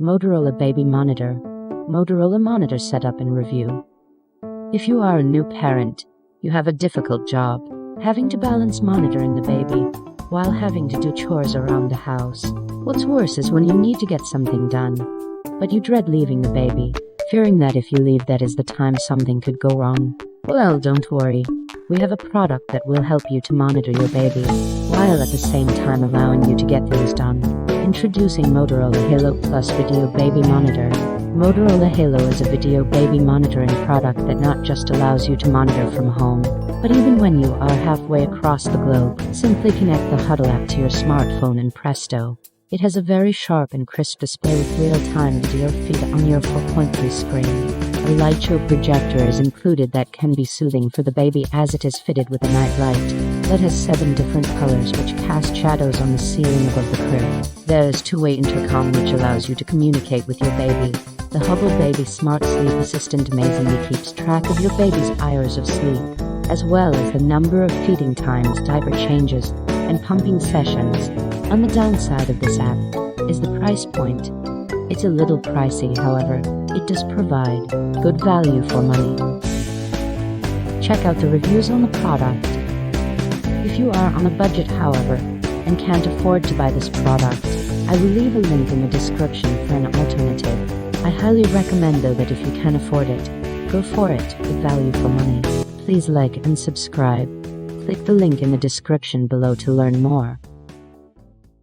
Motorola Baby Monitor. Motorola Monitor Setup and Review. If you are a new parent, you have a difficult job, having to balance monitoring the baby while having to do chores around the house. What's worse is when you need to get something done, but you dread leaving the baby, fearing that if you leave that is the time something could go wrong. Well, don't worry. We have a product that will help you to monitor your baby, while at the same time allowing you to get things done. Introducing Motorola Halo Plus Video Baby Monitor. Motorola Halo is a video baby monitoring product that not just allows you to monitor from home, but even when you are halfway across the globe. Simply connect the Huddle app to your smartphone and presto. It has a very sharp and crisp display with real-time video feed on your 4.3 screen. A light show projector is included that can be soothing for the baby as it is fitted with a night light that has 7 different colors which cast shadows on the ceiling above the crib. There is two-way intercom which allows you to communicate with your baby. The Hubble Baby Smart Sleep Assistant amazingly keeps track of your baby's hours of sleep, as well as the number of feeding times, diaper changes, and pumping sessions. On the downside of this app is the price point. It's a little pricey, however, it does provide good value for money. Check out the reviews on the product. If you are on a budget, however, and can't afford to buy this product, I will leave a link in the description for an alternative. I highly recommend though that if you can afford it, go for it with value for money. Please like and subscribe. Click the link in the description below to learn more.